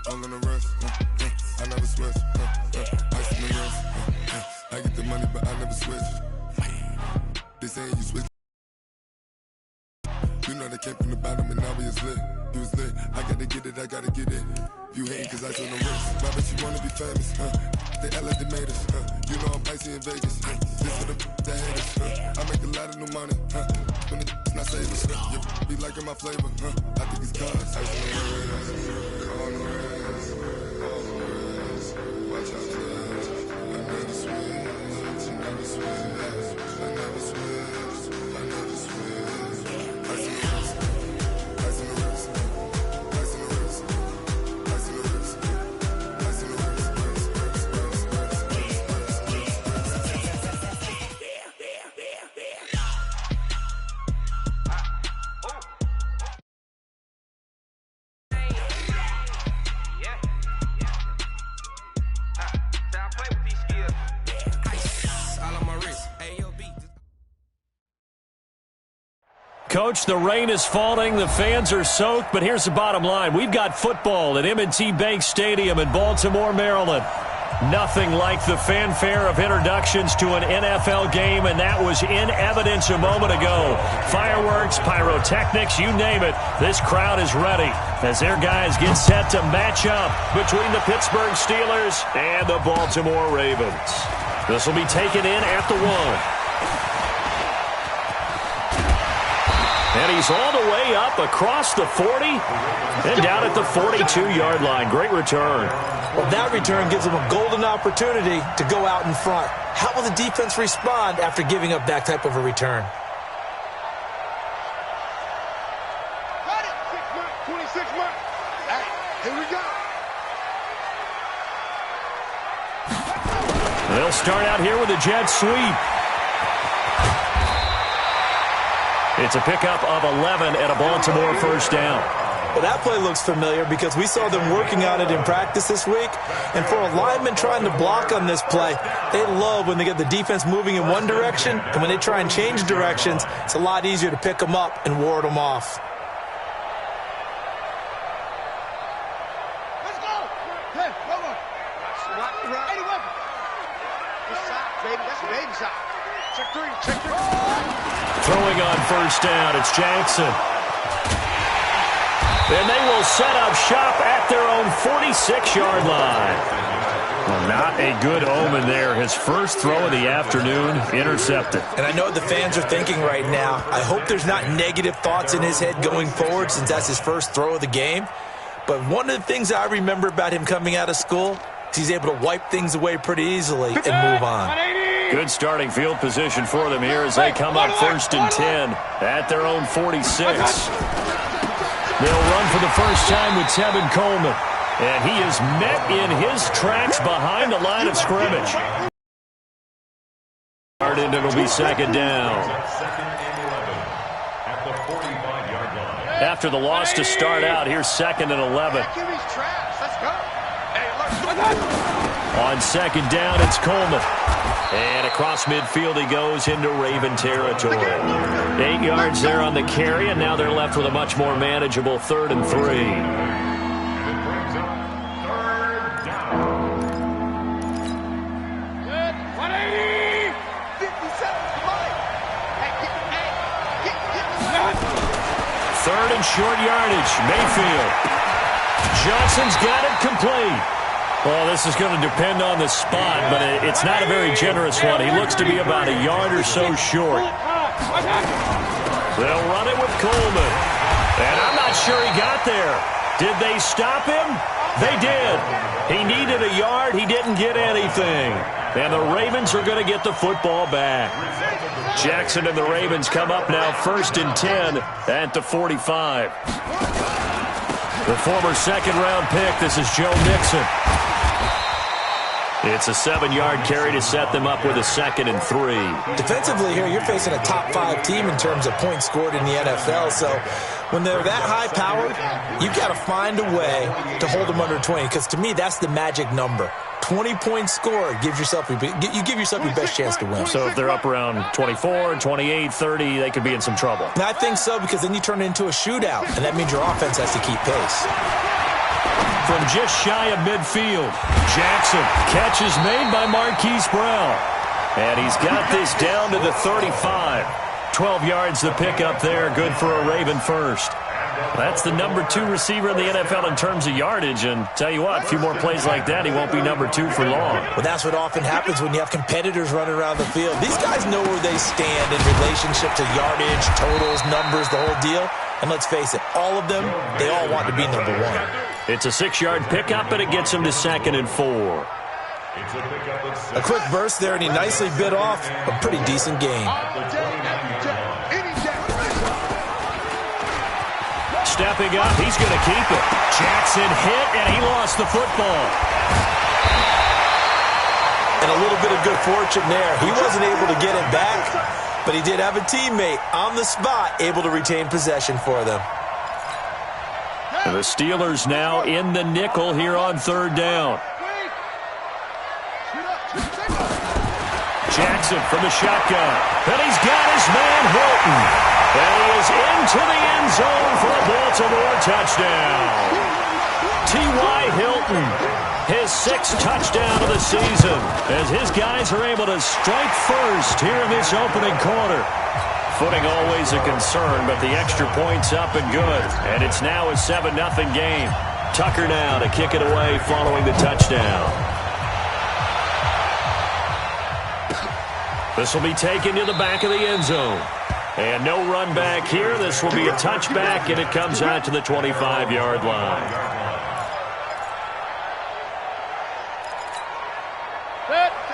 all in the rest. I never switch. Ice in the rest. I get the money, but I never switch. They saying you switch. You know they came from the bottom and now we is lit. You was lit. I gotta get it, I gotta get it. You hating cause I told them rich. Why bet you wanna be famous? They act like they made us. You know I'm icy in Vegas. This for the haters. I make a lot of new money. When it's not savers. You be liking my flavor. I think it's cause. Ice in the rest. All in the rest. All in the rest. Watch out for us. I never switch. I never switch. I never switch. I never switch. Ice in the rest. Ice in the rest. Ice in the rest. Ice in the rest. Ice in the rest. Coach, the rain is falling, the fans are soaked, but here's the bottom line. We've got football at M&T Bank Stadium in Baltimore, Maryland. Nothing like the fanfare of introductions to an NFL game, and that was in evidence a moment ago. Fireworks, pyrotechnics, you name it. This crowd is ready as their guys get set to match up between the Pittsburgh Steelers and the Baltimore Ravens. This will be taken in at the 1. And he's all the way up across the 40 and down at the 42-yard line. Great return. Well, that return gives them a golden opportunity to go out in front. How will the defense respond after giving up that type of a return? Got it. 6 months, 26 months. All right, here we go. They'll start out here with a jet sweep. It's a pickup of 11 and a Baltimore first down. Well, that play looks familiar because we saw them working on it in practice this week. And for a lineman trying to block on this play, they love when they get the defense moving in one direction. And when they try and change directions, it's a lot easier to pick them up and ward them off. Let's go. Hey, come on. Swat the right. Any weapon. Good shot, baby. That's a baby shot. Check three. Check three. Throwing on first down, it's Jackson. And they will set up shop at their own 46-yard line. Well, not a good omen there. His first throw of the afternoon intercepted. And I know what the fans are thinking right now. I hope there's not negative thoughts in his head going forward since that's his first throw of the game. But one of the things I remember about him coming out of school is he's able to wipe things away pretty easily and move on. Good starting field position for them here as they come up first and 10 at their own 46. They'll run for the first time with Tevin Coleman. And he is met in his tracks behind the line of scrimmage. And it'll be second down. After the loss to start out, here's second and 11. On second down, it's Coleman. And across midfield he goes into Raven territory. 8 yards there on the carry, and now they're left with a much more manageable 3rd and 3. Good. 180. 57. Come on. Hey, get. 3rd and short yardage. Mayfield. Johnson's got it complete. Well, this is going to depend on the spot, but it's not a very generous one. He looks to be about a yard or so short. They'll run it with Coleman. And I'm not sure he got there. Did they stop him? They did. He needed a yard. He didn't get anything. And the Ravens are going to get the football back. Jackson and the Ravens come up now first and 10 at the 45. The former second-round pick, this is Joe Mixon. It's a 7-yard carry to set them up with a 2nd and 3. Defensively here, you're facing a top-5 team in terms of points scored in the NFL. So when they're that high-powered, you've got to find a way to hold them under 20. Because to me, that's the magic number. 20 points scored, you give yourself your best chance to win. So if they're up around 24, 28, 30, they could be in some trouble. And I think so, because then you turn it into a shootout, and that means your offense has to keep pace. From just shy of midfield, Jackson. Catch is made by Marquise Brown. And he's got this down to the 35. 12 yards the pickup there. Good for a Raven first. That's the number 2 receiver in the NFL in terms of yardage. And tell you what, a few more plays like that, he won't be number 2 for long. Well, that's what often happens when you have competitors running around the field. These guys know where they stand in relationship to yardage, totals, numbers, the whole deal. And let's face it, all of them, they all want to be number 1. It's a 6-yard pickup, and it gets him to 2nd and 4. A quick burst there, and he nicely bit off a pretty decent game. Stepping up, he's going to keep it. Jackson hit, and he lost the football. And a little bit of good fortune there. He wasn't able to get it back, but he did have a teammate on the spot able to retain possession for them. The Steelers now in the nickel here on 3rd down. Jackson from the shotgun. And he's got his man Hilton. And he is into the end zone for a Baltimore touchdown. T.Y. Hilton, his 6th touchdown of the season, as his guys are able to strike first here in this opening quarter. Footing always a concern, but the extra point's up and good. And it's now a 7-0 game. Tucker now to kick it away following the touchdown. This will be taken to the back of the end zone. And no run back here. This will be a touchback, and it comes out to the 25-yard line.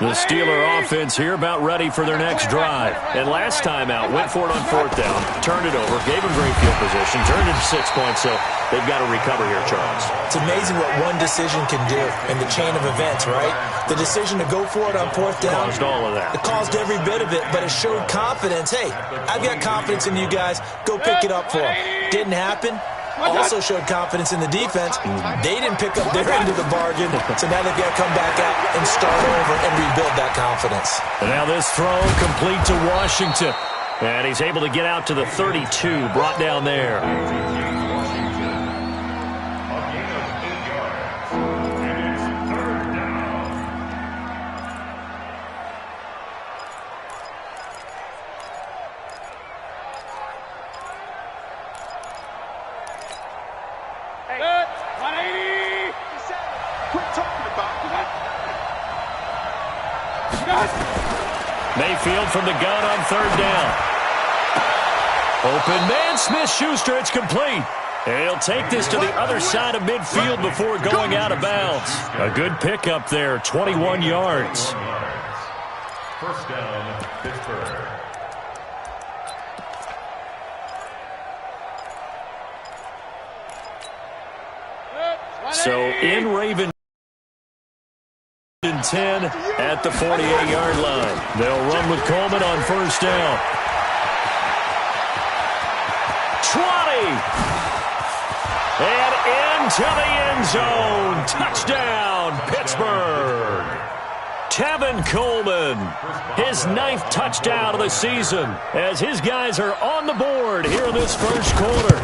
The Steeler offense here about ready for their next drive. And last time out, went for it on 4th down, turned it over, gave them great field position, turned it to 6 points, so they've got to recover here, Charles. It's amazing what one decision can do in the chain of events, right? The decision to go for it on 4th down. Caused all of that. It caused every bit of it, but it showed confidence. Hey, I've got confidence in you guys. Go pick it up for them. Didn't happen. Also showed confidence in the defense. They didn't pick up their end of the bargain, so now they've got to come back out and start over and rebuild that confidence. And now this throw complete to Washington. And he's able to get out to the 32, brought down there. Mayfield from the gun on 3rd down. Open man, Smith-Schuster, it's complete. And he'll take this to the other side of midfield before going out of bounds. A good pickup there, 21 yards. First down, Pittsburgh. So in Raven 10 at the 48-yard line. They'll run with Coleman on 1st down. 20. And into the end zone. Touchdown, Pittsburgh. Tevin Coleman, his 9th touchdown of the season, as his guys are on the board here in this first quarter.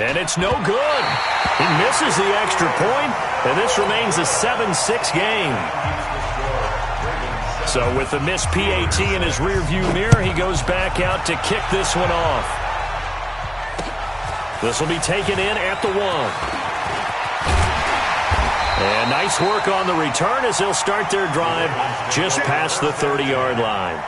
And it's no good. He misses the extra point, and this remains a 7-6 game. So with the missed PAT in his rearview mirror, he goes back out to kick this one off. This will be taken in at the 1. And nice work on the return as they'll start their drive just past the 30-yard line.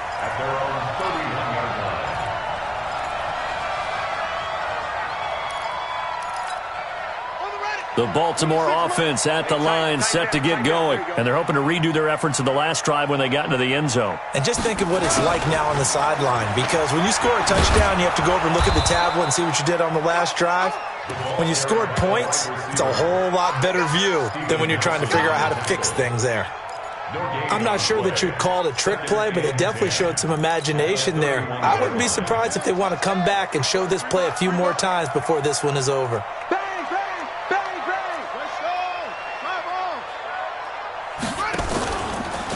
The Baltimore offense at the line set to get going. And they're hoping to redo their efforts in the last drive when they got into the end zone. And just think of what it's like now on the sideline. Because when you score a touchdown, you have to go over and look at the tablet and see what you did on the last drive. When you scored points, it's a whole lot better view than when you're trying to figure out how to fix things there. I'm not sure that you'd call it a trick play, but they definitely showed some imagination there. I wouldn't be surprised if they want to come back and show this play a few more times before this one is over.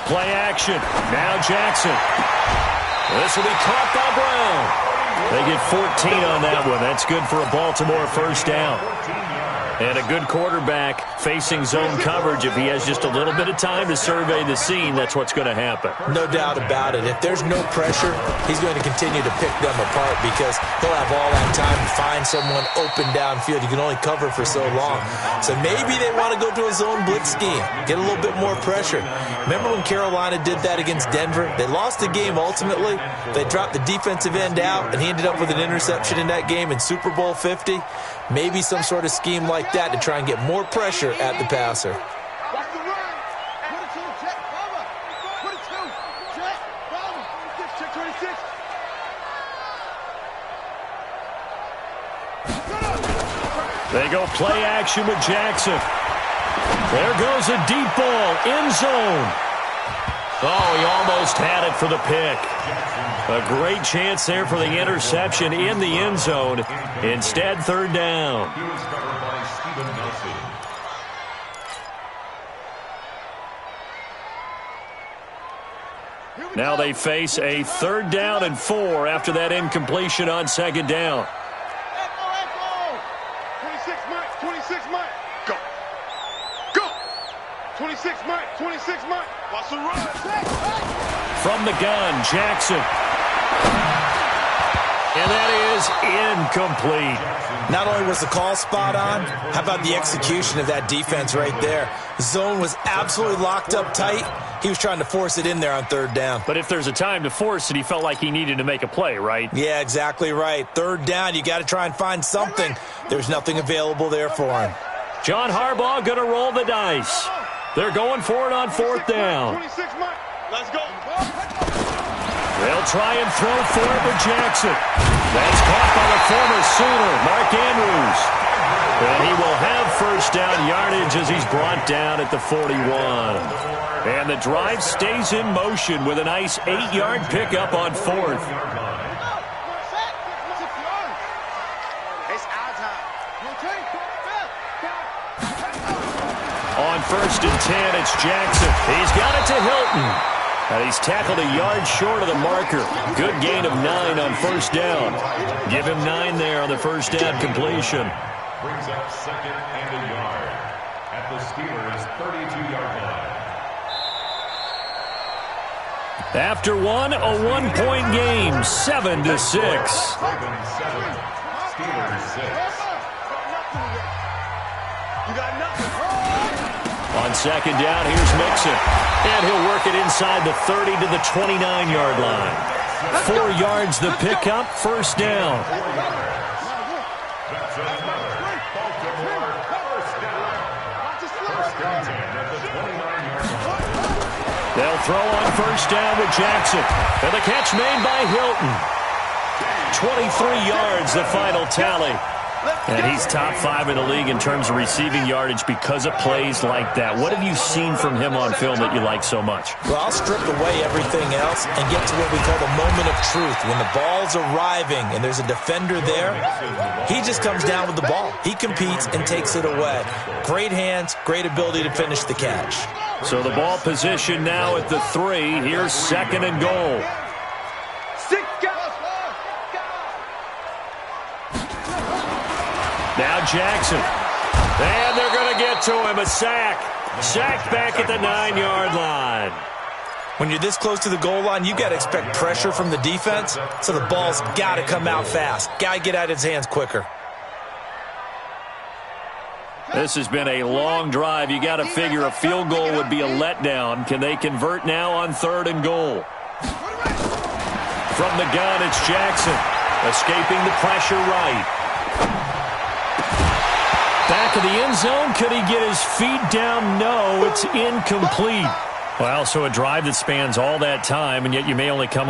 Play action. Now Jackson. This will be caught by Brown. They get 14 on that one. That's good for a Baltimore first down. And a good quarterback facing zone coverage, if he has just a little bit of time to survey the scene, that's what's going to happen. No doubt about it. If there's no pressure, he's going to continue to pick them apart because he'll have all that time to find someone open downfield. You can only cover for so long. So maybe they want to go to a zone blitz scheme, get a little bit more pressure. Remember when Carolina did that against Denver? They lost the game ultimately. They dropped the defensive end out, and he ended up with an interception in that game in Super Bowl 50. Maybe some sort of scheme like that to try and get more pressure at the passer. Watch the run. 22, check, cover. 22, check, cover. Check 26. They go play action with Jackson. There goes a deep ball, end zone. Oh, he almost had it for the pick. A great chance there for the interception in the end zone. Instead, third down. He was covered by Stephen Nelson. Now they face a 3rd down and 4 after that incompletion on 2nd down. Echo. 26, Mike. 26, Mike. Go. Go. 26, Mike. 26, Mike. Watch the run. From the gun, Jackson. And that is incomplete. Not only was the call spot on, how about the execution of that defense right there? The zone was absolutely locked up tight. He was trying to force it in there on 3rd down. But if there's a time to force it, he felt like he needed to make a play, right? Yeah, exactly right. 3rd down, you got to try and find something. There's nothing available there for him. John Harbaugh going to roll the dice. They're going for it on 4th down. 26, Mike. Let's go. They'll try and throw for it with Jackson. That's caught by the former Sooner, Mark Andrews. And he will have 1st down yardage as he's brought down at the 41. And the drive stays in motion with a nice 8-yard pickup on 4th. It's our time. On 1st and 10, it's Jackson. He's got it to Hilton. And he's tackled a yard short of the marker. Good gain of 9 on 1st down. Give him 9 there on the 1st down completion. Brings up 2nd and a yard at the Steelers' 32-yard line. After one, a 1-point game, 7-6. Ravens 7, Steelers 6. You got nothing. On 2nd down, here's Mixon. And he'll work it inside the 30 to the 29-yard line. 4 yards the pickup, 1st down. That's another Baltimore 1st down. 1st and 10 at the 29-yard line. They'll throw on 1st down with Jackson. And the catch made by Hilton. 23 yards, the final tally. And he's top 5 in the league in terms of receiving yardage because of plays like that. What have you seen from him on film that you like so much? Well, I'll strip away everything else and get to what we call the moment of truth. When the ball's arriving and there's a defender there, he just comes down with the ball. He competes and takes it away. Great hands, great ability to finish the catch. So the ball position now at the 3. Here's 2nd and goal. Now Jackson. And they're going to get to him. A sack. Sacked back at the 9-yard line. When you're this close to the goal line, you got to expect pressure from the defense, so the ball's got to come out fast. Got to get out of his hands quicker. This has been a long drive. You got to figure a field goal would be a letdown. Can they convert now on 3rd and goal? From the gun, it's Jackson. Escaping the pressure right. Back of the end zone. Could he get his feet down? No, it's incomplete. Well, so a drive that spans all that time, and yet you may only come.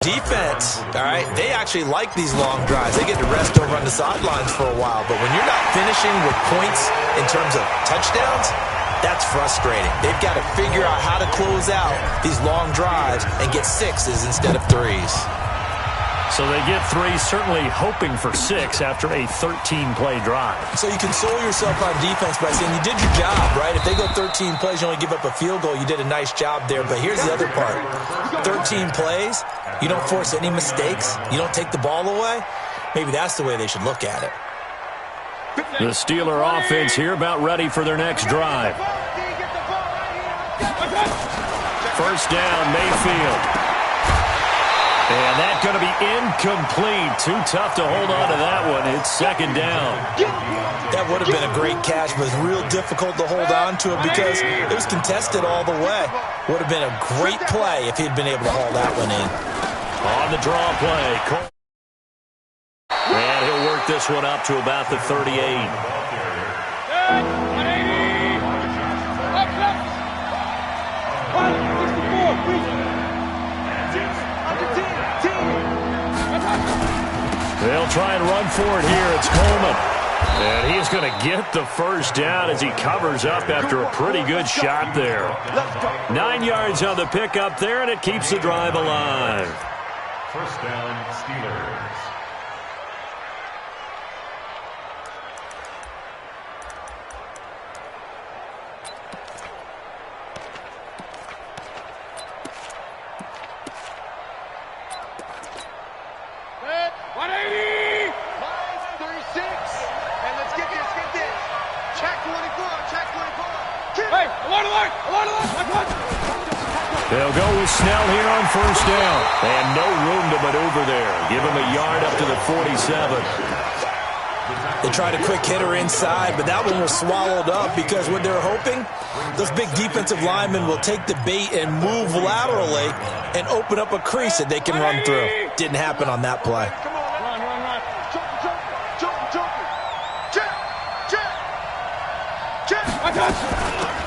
Defense, all right, they actually like these long drives. They get to rest over on the sidelines for a while. But when you're not finishing with points in terms of touchdowns, that's frustrating. They've got to figure out how to close out these long drives and get 6s instead of 3s. So they get 3, certainly hoping for 6 after a 13-play drive. So you console yourself on defense by saying you did your job, right? If they go 13 plays, you only give up a field goal, you did a nice job there. But here's the other part. 13 plays, you don't force any mistakes, you don't take the ball away. Maybe that's the way they should look at it. The Steeler offense here about ready for their next drive. First down, Mayfield. And that's going to be incomplete. Too tough to hold on to that one. It's second down. That would have been a great catch, but it's real difficult to hold on to it because it was contested all the way. Would have been a great play if he'd been able to haul that one in. On the draw play. And he'll work this one up to about the 38. They'll try and run for it here. It's Coleman. And he's going to get the first down as he covers up after a pretty good shot there. 9 yards on the pickup there, and it keeps the drive alive. First down, Steelers. They'll go with Snell here on first down. And no room to maneuver there. Give him a yard up to the 47. They tried a quick hitter inside, but that one was swallowed up because what they're hoping, those big defensive linemen will take the bait and move laterally and open up a crease that they can run through. Didn't happen on that play.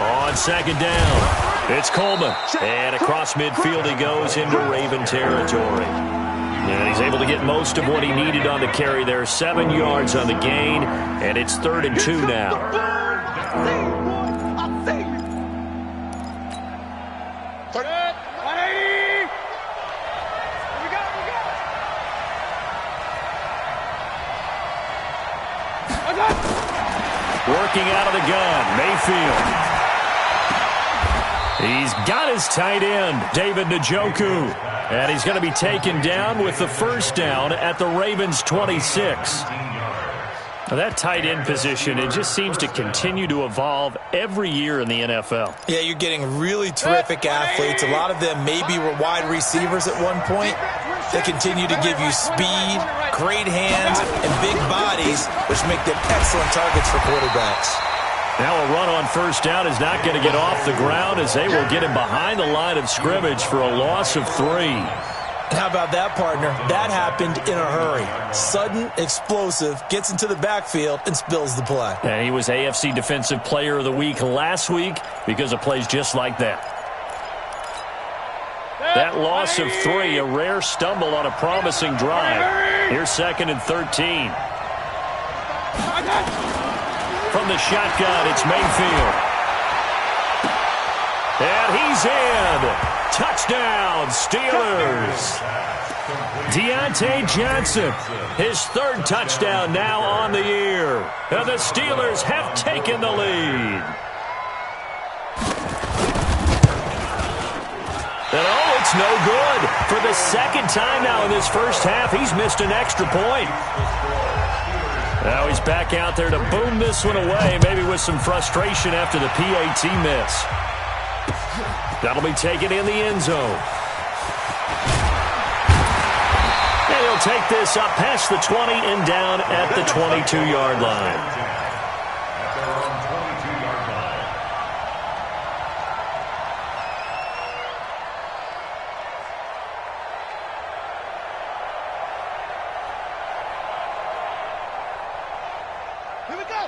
On second down, it's Coleman. And across midfield he goes into Raven territory. And he's able to get most of what he needed on the carry there. 7 yards on the gain, and it's 3rd and 2 now. Working out of the gun, Mayfield. He's got his tight end, David Njoku. And he's going to be taken down with the first down at the Ravens' 26. Now that tight end position, it just seems to continue to evolve every year in the NFL. Yeah, you're getting really terrific athletes. A lot of them maybe were wide receivers at one point. They continue to give you speed, great hands, and big bodies, which make them excellent targets for quarterbacks. Now a run on first down is not going to get off the ground as they will get him behind the line of scrimmage for a loss of 3. How about that, partner? That happened in a hurry. Sudden, explosive, gets into the backfield, and spills the play. And he was AFC Defensive Player of the Week last week because of plays just like that. That loss of 3, a rare stumble on a promising drive. Here's 2nd and 13. From the shotgun, it's Mayfield. And he's in. Touchdown, Steelers. Deontay Johnson, his 3rd touchdown now on the year. And the Steelers have taken the lead. And oh, it's no good. For the 2nd time now in this first half, he's missed an extra point. Now he's back out there to boom this one away, maybe with some frustration after the PAT miss. That'll be taken in the end zone. And he'll take this up past the 20 and down at the 22-yard line.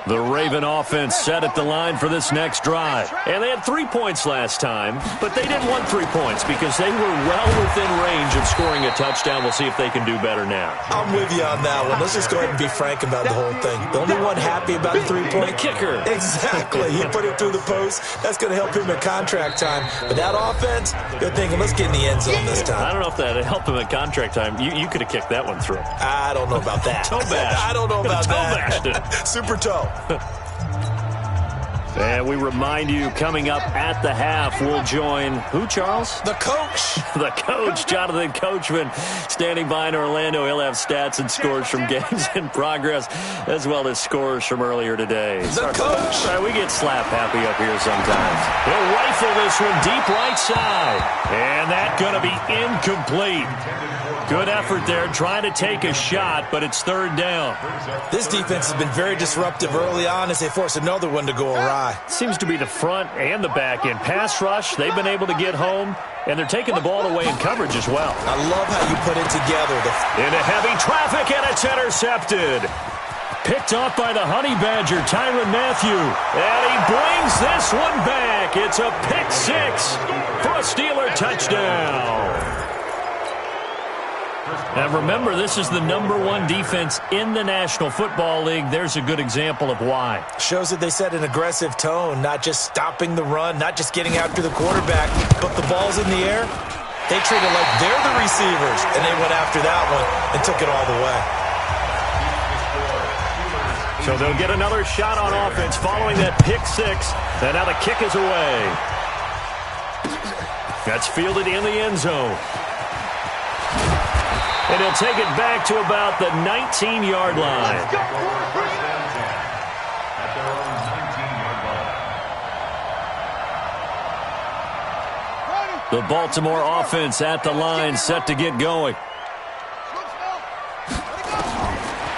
The Raven offense set at the line for this next drive. And they had 3 points last time, but they didn't want 3 points because they were well within range of scoring a touchdown. We'll see if they can do better now. I'm with you on that one. Let's just go ahead and be frank about the whole thing. The only one happy about the 3-point kicker. Exactly. He put it through the post. That's going to help him in contract time. But that offense, they're thinking, let's get in the end zone this time. I don't know if that helped him in contract time. You could have kicked that one through. I don't know about that. Toe bash. I don't know about toe that. bashed it. Super toe. And we remind you, coming up at the half, we'll join who, Charles? The coach. The coach, Jonathan Coachman, standing by in Orlando. He'll have stats and scores from games in progress, as well as scores from earlier today. The coach. We get slap happy up here sometimes. He'll rifle this one deep right side. And that going to be incomplete. Good effort there, trying to take a shot, but it's third down. This defense has been very disruptive early on as they force another one to go awry. Seems to be the front and the back end. Pass rush, they've been able to get home, and they're taking the ball away in coverage as well. I love how you put it together. Into heavy traffic, and it's intercepted. Picked off by the Honey Badger, Tyrann Mathieu. And he brings this one back. It's a pick six for a Steeler touchdown. Now remember, this is the #1 defense in the National Football League. There's a good example of why. Shows that they set an aggressive tone, not just stopping the run, not just getting after the quarterback, but the ball's in the air. They treat it like they're the receivers, and they went after that one and took it all the way. So they'll get another shot on offense following that pick six. And now the kick is away. That's fielded in the end zone. And he'll take it back to about the 19-yard line. The Baltimore offense at the line, set to get going.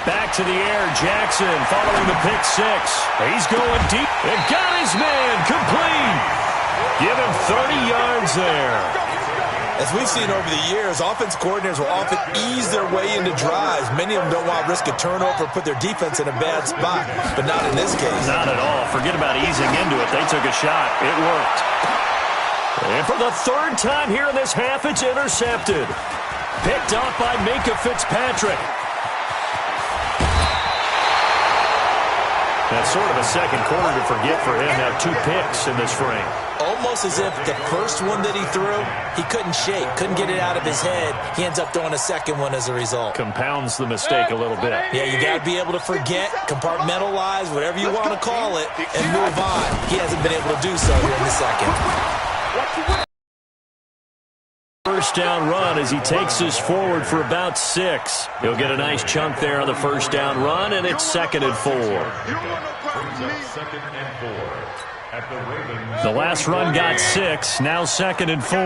Back to the air, Jackson following the pick six. He's going deep. And got his man complete. Give him 30 yards there. As we've seen over the years, offense coordinators will often ease their way into drives. Many of them don't want to risk a turnover or put their defense in a bad spot, but not in this case. Not at all. Forget about easing into it. They took a shot. It worked. And for the third time here in this half, it's intercepted. Picked off by Minkah Fitzpatrick. That's sort of a second quarter to forget for him to have 2 picks in this frame. Almost as if the first one that he threw, he couldn't shake, couldn't get it out of his head. He ends up throwing a second one as a result. Compounds the mistake a little bit. Yeah, you got to be able to forget, compartmentalize, whatever you want to call it, and move on. He hasn't been able to do so here in the second. First down run as he takes this forward for about 6. He'll get a nice chunk there on the first down run, and it's 2nd and 4. The last run got 6, now 2nd and 4.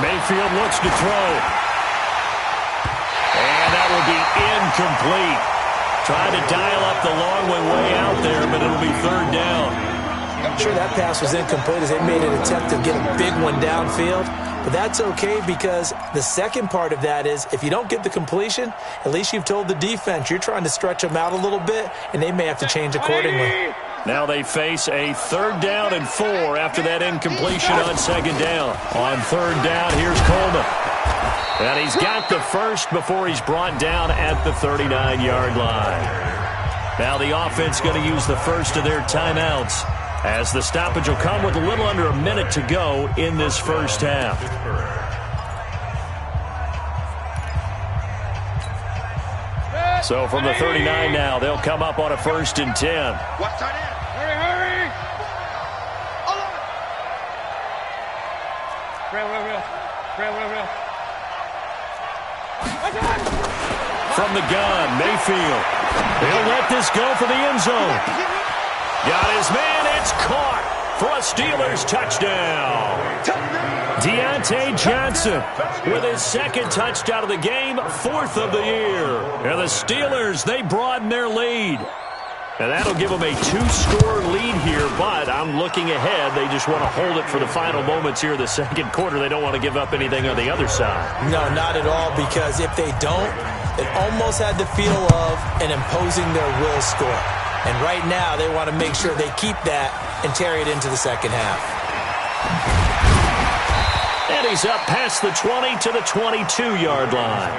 Mayfield looks to throw. And that will be incomplete. Tried to dial up the long one way out there, but it'll be 3rd down. I'm sure that pass was incomplete as they made an attempt to get a big one downfield. But that's okay because the second part of that is if you don't get the completion, at least you've told the defense you're trying to stretch them out a little bit, and they may have to change accordingly. Now they face a 3rd down and 4 after that incompletion on 2nd down. On 3rd down, here's Coleman. And he's got the first before he's brought down at the 39-yard line. Now the offense going to use the first of their timeouts, as the stoppage will come with a little under a minute to go in this first half. So from the 39 now, they'll come up on a 1st and 10. Hurry! Real. From the gun, Mayfield. He'll let this go for the end zone. Got his man, it's caught for a Steelers touchdown. Deontay Johnson with his 2nd touchdown of the game, 4th of the year. And the Steelers, they broaden their lead. And that'll give them a 2-score lead here, but I'm looking ahead. They just want to hold it for the final moments here in the 2nd quarter. They don't want to give up anything on the other side. No, not at all, because if they don't, it almost had the feel of an imposing their will score. And right now, they want to make sure they keep that and carry it into the second half. And he's up past the 20 to the 22-yard line.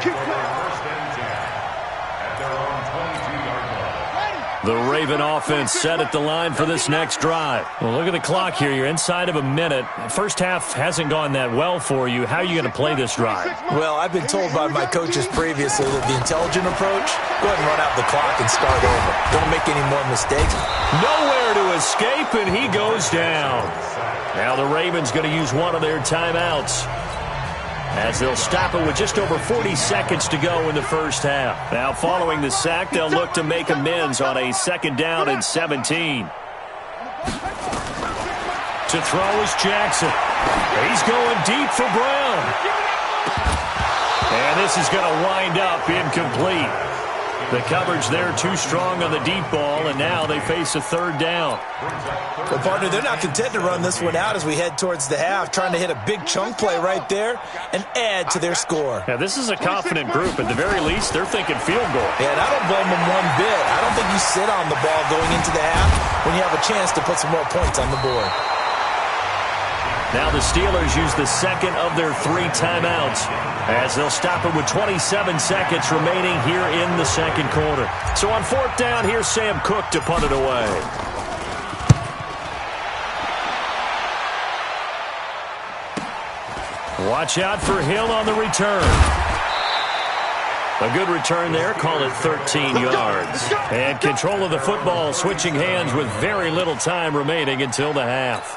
The Raven offense set at the line for this next drive. Well, look at the clock here. You're inside of a minute. First half hasn't gone that well for you. How are you going to play this drive? Well, I've been told by my coaches previously that the intelligent approach, go ahead and run out the clock and start over. Don't make any more mistakes. Nowhere to escape, and he goes down. Now the Ravens going to use one of their timeouts, as they'll stop it with just over 40 seconds to go in the first half. Now, following the sack, they'll look to make amends on a 2nd down and 17. To throw is Jackson. He's going deep for Brown. And this is going to wind up incomplete. The coverage there too strong on the deep ball, and now they face a 3rd down. Well, partner, they're not content to run this one out as we head towards the half, trying to hit a big chunk play right there and add to their score. Yeah, this is a confident group. At the very least, they're thinking field goal. Yeah, and I don't blame them one bit. I don't think you sit on the ball going into the half when you have a chance to put some more points on the board. Now the Steelers use the 2nd of their 3 timeouts, as they'll stop it with 27 seconds remaining here in the 2nd quarter. So on 4th down, here's Sam Cook to punt it away. Watch out for Hill on the return. A good return there, call it 13 yards. And control of the football, switching hands with very little time remaining until the half.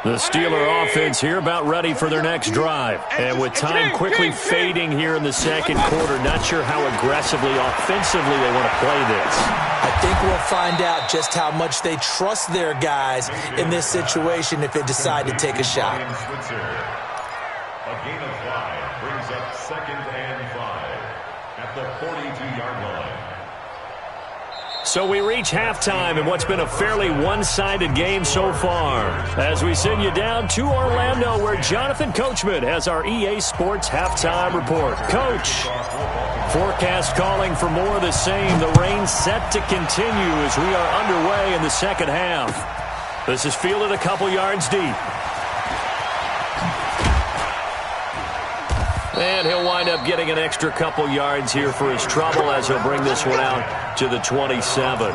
The Steeler offense here about ready for their next drive. And with time quickly fading here in the 2nd quarter, not sure how aggressively, offensively they want to play this. I think we'll find out just how much they trust their guys in this situation if they decide to take a shot. A gain of 5 brings up 2nd and 5 at the 42-yard line. So we reach halftime in what's been a fairly one-sided game so far, as we send you down to Orlando, where Jonathan Coachman has our EA Sports Halftime Report. Coach, forecast calling for more of the same. The rain set to continue as we are underway in the 2nd half. This is fielded a couple yards deep. And he'll wind up getting an extra couple yards here for his trouble as he'll bring this one out to the 27.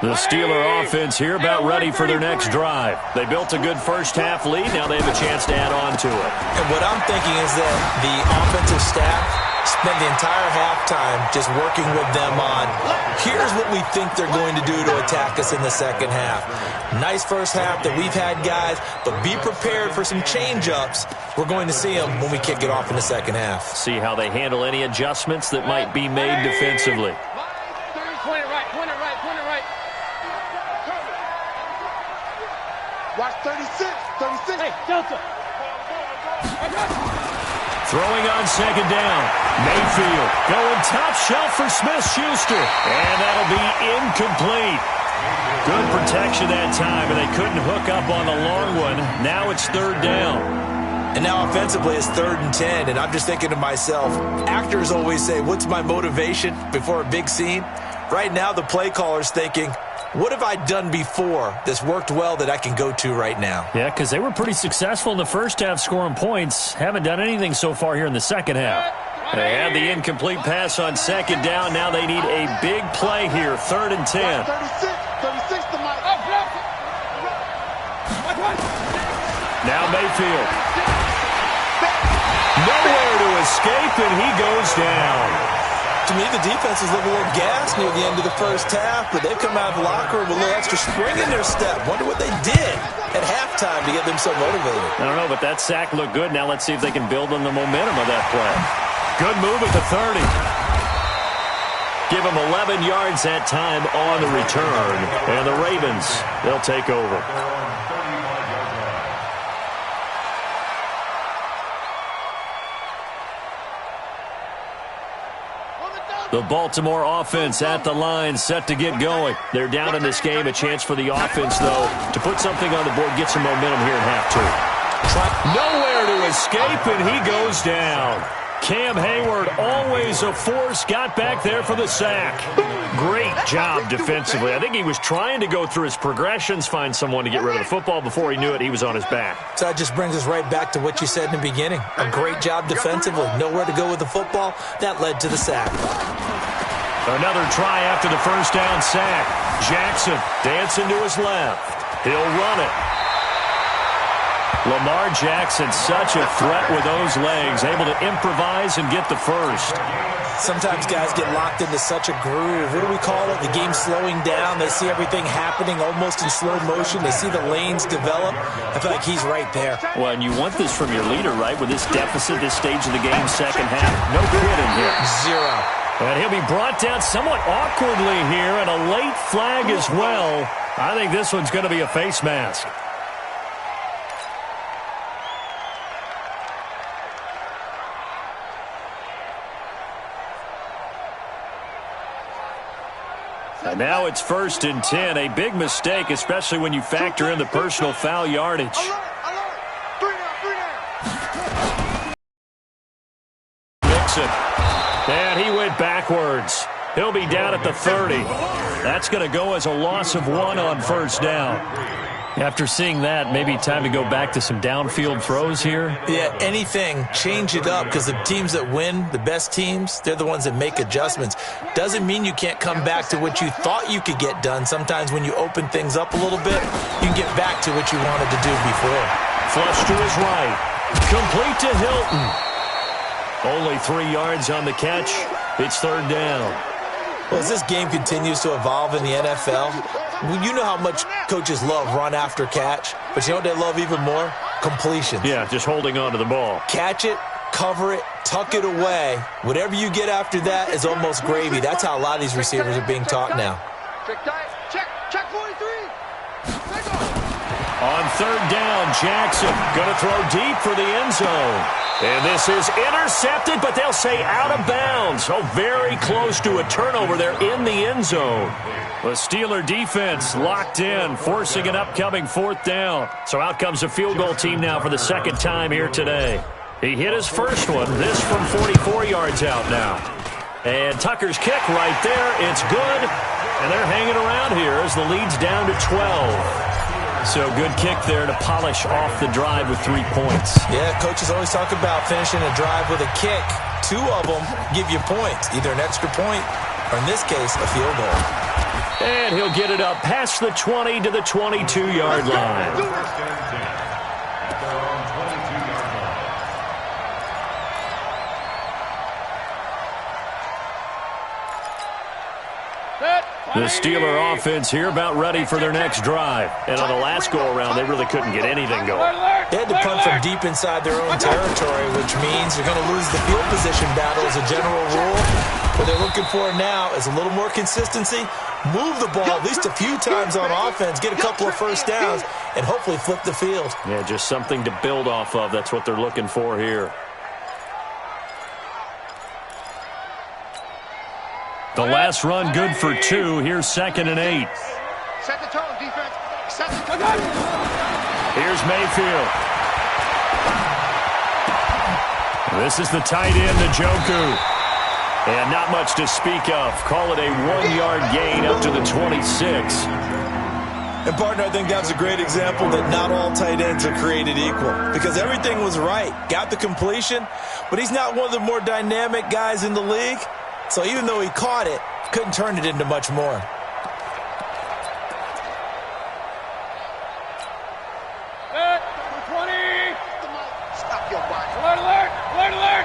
The Steeler offense here about ready for their next drive. They built a good first half lead. Now they have a chance to add on to it. And what I'm thinking is that the offensive staff spent the entire halftime just working with them on, here's what we think they're going to do to attack us in the 2nd half. Nice first half that we've had, guys, but be prepared for some change-ups. We're going to see them when we kick it off in the 2nd half. See how they handle any adjustments that might be made defensively. Point it right, point it right, point it right. Watch 36, 36. Hey, Delta. Throwing on 2nd down. Mayfield going top shelf for Smith-Schuster. And that'll be incomplete. Good protection that time, and they couldn't hook up on the long one. Now it's 3rd down. And now offensively it's 3rd and 10, and I'm just thinking to myself, actors always say, what's my motivation before a big scene? Right now the play caller's thinking, what have I done before that's worked well that I can go to right now? Yeah, because they were pretty successful in the first half scoring points. Haven't done anything so far here in the 2nd half. They had the incomplete pass on 2nd down. Now they need a big play here, 3rd and 10. 36 to Mike. Now Mayfield. Nowhere to escape, and he goes down. To me, the defense is looking a little gassed near the end of the first half, but they've come out of the locker room with a little extra spring in their step. Wonder what they did at halftime to get them so motivated. I don't know, but that sack looked good. Now let's see if they can build on the momentum of that play. Good move at the 30. Give them 11 yards that time on the return. And the Ravens, they'll take over. The Baltimore offense at the line, set to get going. They're down in this game. A chance for the offense, though, to put something on the board, get some momentum here in half two. Nowhere to escape, and he goes down. Cam Hayward, always a force, got back there for the sack. Great job defensively. I think he was trying to go through his progressions, find someone to get rid of the football. Before he knew it, he was on his back. So that just brings us right back to what you said in the beginning. A great job defensively. Nowhere to go with the football. That led to the sack. Another try after the first down sack. Jackson dancing to his left. He'll run it. Lamar Jackson, such a threat with those legs, able to improvise and get the first. Sometimes guys get locked into such a groove. What do we call it? The game slowing down. They see everything happening almost in slow motion. They see the lanes develop. I feel like he's right there. Well, and you want this from your leader, right? With this deficit, this stage of the game, second half. No kidding here. Zero. And he'll be brought down somewhat awkwardly here, and a late flag as well. I think this one's going to be a face mask. And now it's 1st and 10. A big mistake, especially when you factor in the personal foul yardage. Mixon. And he went backwards. He'll be down at the 30. That's going to go as a loss of 1 on first down. After seeing that, maybe time to go back to some downfield throws here. Yeah, anything. Change it up, because the teams that win, the best teams, they're the ones that make adjustments. Doesn't mean you can't come back to what you thought you could get done. Sometimes when you open things up a little bit, you can get back to what you wanted to do before. Flush to his right. Complete to Hilton. Only 3 yards on the catch. It's 3rd down. Well, as this game continues to evolve in the NFL, you know how much coaches love run after catch, but you know what they love even more? Completions. Yeah, just holding on to the ball. Catch it, cover it, tuck it away. Whatever you get after that is almost gravy. That's how a lot of these receivers are being taught now. Check 43. On 3rd down, Jackson going to throw deep for the end zone. And this is intercepted, but they'll say out of bounds. Oh, very close to a turnover there in the end zone. The Steeler defense locked in, forcing an upcoming 4th down. So out comes a field goal team now for the 2nd time here today. He hit his first one, this from 44 yards out now. And Tucker's kick right there, it's good. And they're hanging around here as the lead's down to 12. So good kick there to polish off the drive with 3 points. Yeah, coaches always talk about finishing a drive with a kick. 2 of them give you points, either an extra point or, in this case, a field goal. And he'll get it up past the 20 to the 22-yard line. The Steeler offense here about ready for their next drive. And on the last go-around, they really couldn't get anything going. They had to punt from deep inside their own territory, which means you're going to lose the field position battle as a general rule. What they're looking for now is a little more consistency, move the ball at least a few times on offense, get a couple of first downs, and hopefully flip the field. Yeah, just something to build off of. That's what they're looking for here. The last run good for 2. Here's 2nd and 8. Set the tone, defense. Set the tone. Here's Mayfield. This is the tight end, Njoku. And not much to speak of. Call it a 1-yard gain up to the 26. And, partner, I think that's a great example that not all tight ends are created equal, because everything was right. Got the completion, but he's not one of the more dynamic guys in the league. So even though he caught it, couldn't turn it into much more. Set, number 20. Stop your body. Alert, alert, alert, alert.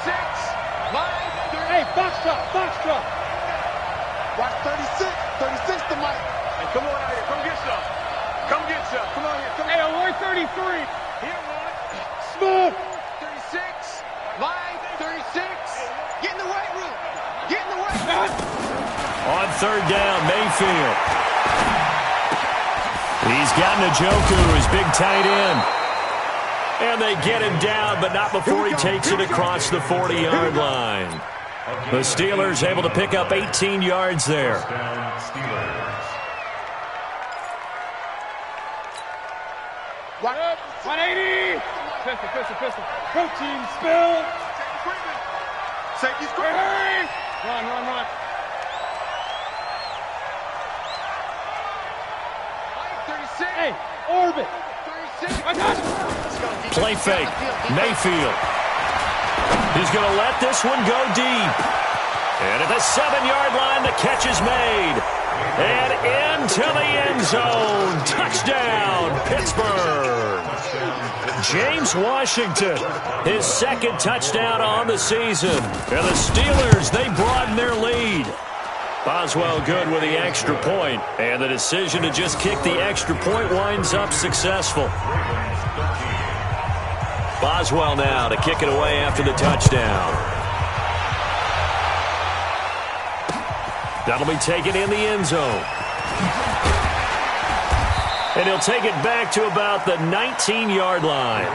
36, line 30. Hey, box truck. Watch 36 to Mike. Hey, come on out here, come get some. Come on here, Hey, alert 33. Here, one. Smooth. 36, line 36. Get in the weight room. Get in the weight room. On 3rd down, Mayfield. He's got Njoku, his big tight end. And they get him down, but not before he takes it across the 40-yard line. The Steelers able to pick up 18 yards there. Down Steelers. 180. Pistol. Protein spill. Safety's quick. Hurry. Run. 36. Hey, orbit. 36. Play fake. Mayfield. He's going to let this one go deep. And at the 7-yard line, the catch is made. And into the end zone. Touchdown, Pittsburgh. James Washington, his second touchdown on the season. And the Steelers, they broaden their lead. Boswell good with the extra point. And the decision to just kick the extra point winds up successful. Boswell now to kick it away after the touchdown. That'll be taken in the end zone. And he'll take it back to about the 19-yard line.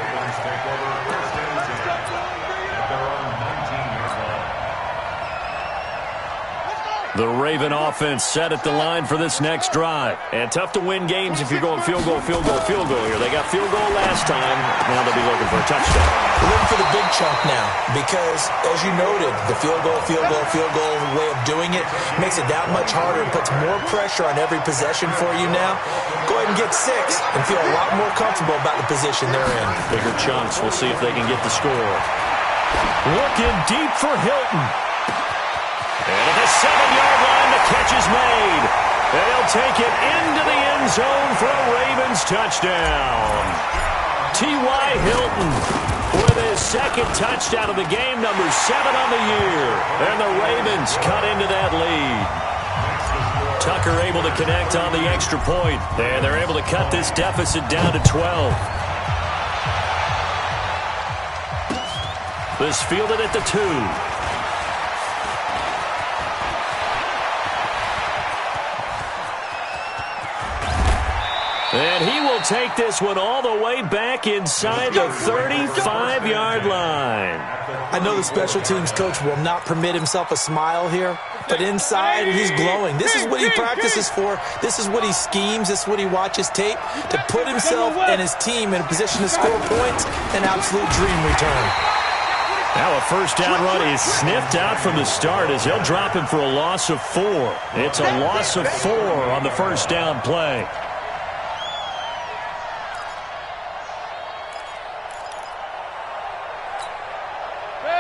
The Raven offense set at the line for this next drive. And tough to win games if you're going field goal here. They got field goal last time. Now they'll be looking for a touchdown. We're looking for the big chunk now because, as you noted, the field goal way of doing it makes it that much harder and puts more pressure on every possession for you now. Go ahead and get 6 and feel a lot more comfortable about the position they're in. Bigger chunks. We'll see if they can get the score. Looking deep for Hilton. And at the 7-yard line, the catch is made. They'll take it into the end zone for a Ravens touchdown. T.Y. Hilton with his second touchdown of the game, number 7 on the year. And the Ravens cut into that lead. Tucker able to connect on the extra point. And they're able to cut this deficit down to 12. This fielded at the 2. And he will take this one all the way back inside the 35-yard line. I know the special teams coach will not permit himself a smile here, but inside he's glowing. This is what he practices for. This is what he schemes. This is what he watches tape to put himself and his team in a position to score points. An absolute dream return. Now a first down run is sniffed out from the start as they'll drop him for a loss of 4. It's a loss of 4 on the first down play.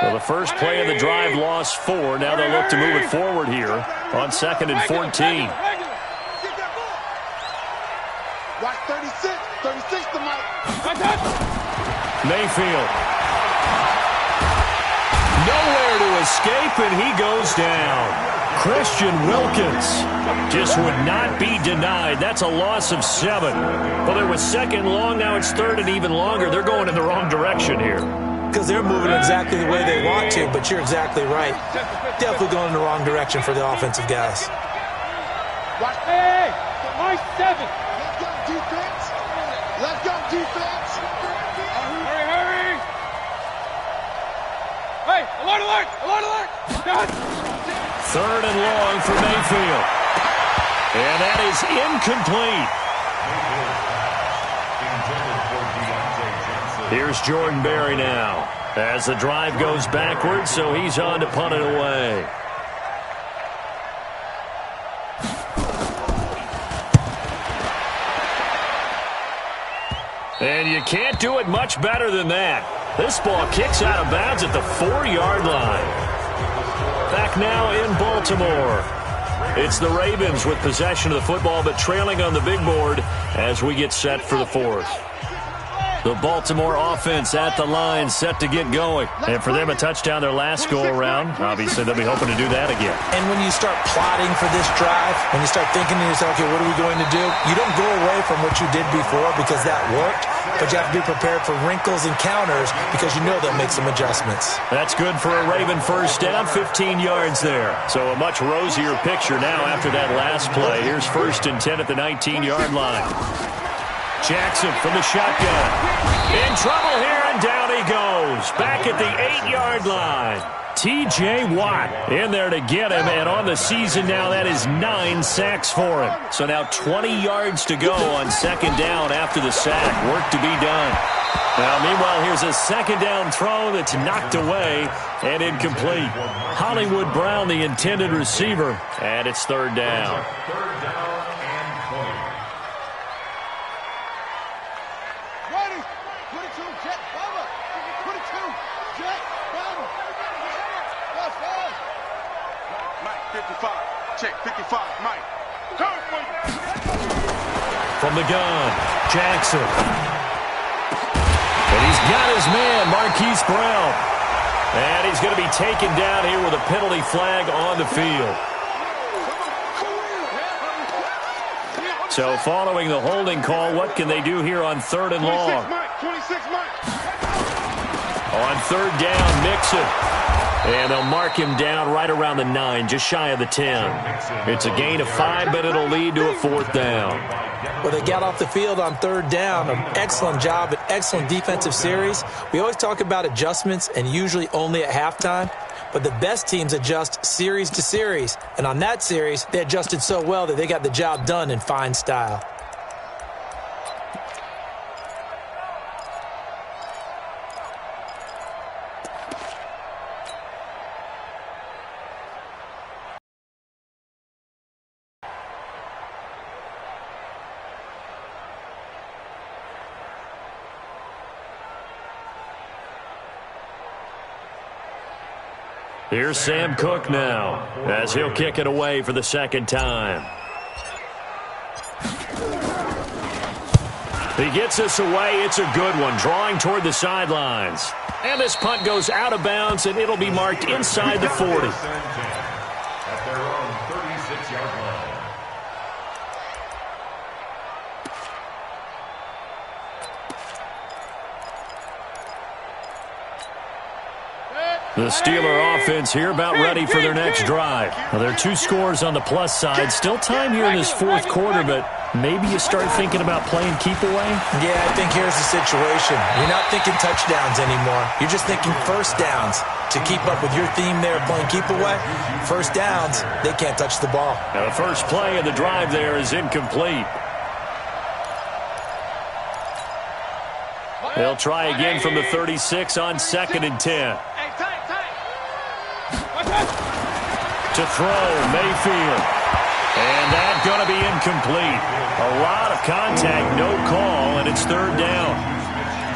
Well, the first play of the drive lost 4. Now they'll look to move it forward here on 2nd and 14. Watch 36 to Mike. Mayfield. Nowhere to escape, and he goes down. Christian Wilkins just would not be denied. That's a loss of 7. Well, there was 2nd long. Now it's 3rd and even longer. They're going in the wrong direction here. Because they're moving exactly the way they want to, but you're exactly right. Definitely going in the wrong direction for the offensive guys. Hey, my 7. Let's go, defense. Hurry. Hey, alert. 3rd and long for Mayfield. And that is incomplete. Here's Jordan Berry now as the drive goes backwards, so he's on to punt it away. And you can't do it much better than that. This ball kicks out of bounds at the 4-yard line. Back now in Baltimore. It's the Ravens with possession of the football, but trailing on the big board as we get set for the 4th. The Baltimore offense at the line, set to get going. And for them, a touchdown their last go-around. Obviously, they'll be hoping to do that again. And when you start plotting for this drive, when you start thinking to yourself, okay, what are we going to do? You don't go away from what you did before because that worked, but you have to be prepared for wrinkles and counters because you know they'll make some adjustments. That's good for a Raven first down, 15 yards there. So a much rosier picture now after that last play. Here's 1st and 10 at the 19-yard line. Jackson from the shotgun. In trouble here, and down he goes. Back at the 8-yard line. T.J. Watt in there to get him, and on the season now, that is 9 sacks for him. So now 20 yards to go on second down after the sack. Work to be done. Now, meanwhile, here's a second down throw that's knocked away and incomplete. Hollywood Brown, the intended receiver, and it's third down. Third down and 20. Ready. 22, jet, cover. 22, jet, cover. Let's go. Mike, 55. Check, 55, Mike. Turn, From the gun, Jackson. And he's got his man, Marquise Brown. And he's going to be taken down here with a penalty flag on the field. So following the holding call, what can they do here on third and long? 26, Mike. On third down, Mixon. And they'll mark him down right around the 9, just shy of the 10. It's a gain of 5, but it'll lead to a fourth down. Well, they got off the field on third down. An excellent job, an excellent defensive series. We always talk about adjustments, and usually only at halftime. But the best teams adjust series to series. And on that series, they adjusted so well that they got the job done in fine style. Here's Sam Cook now, as he'll kick it away for the second time. He gets this away. It's a good one, drawing toward the sidelines. And this punt goes out of bounds, and it'll be marked inside the 40. At their own 36-yard line. The Steeler offense here about ready for their next drive. Well, there are 2 scores on the plus side. Still time here in this fourth quarter, but maybe you start thinking about playing keep away? Yeah, I think here's the situation. You're not thinking touchdowns anymore. You're just thinking first downs. To keep up with your theme there, playing keep away, first downs, they can't touch the ball. Now, the first play of the drive there is incomplete. They'll try again from the 36 on second and 10. To throw, Mayfield. And that's going to be incomplete. A lot of contact, no call, and it's third down.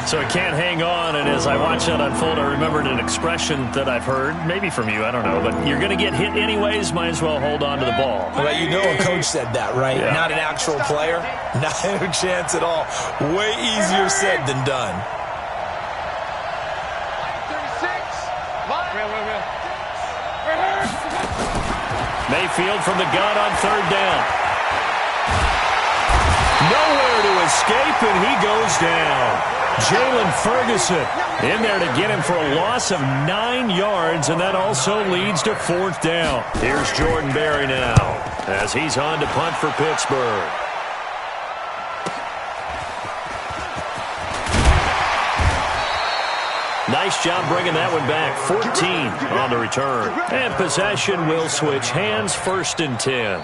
So it can't hang on, and as I watch that unfold, I remembered an expression that I've heard, maybe from you, I don't know, but you're going to get hit anyways, might as well hold on to the ball. Well, you know a coach said that, right? Yeah. Not an actual player. Not a chance at all. Way easier said than done. 36, Mayfield from the gun on third down. Nowhere to escape, and he goes down. Jalen Ferguson in there to get him for a loss of 9 yards, and that also leads to fourth down. Here's Jordan Berry now as he's on to punt for Pittsburgh. Nice job bringing that one back. 14 on the return. And possession will switch hands, first and 10.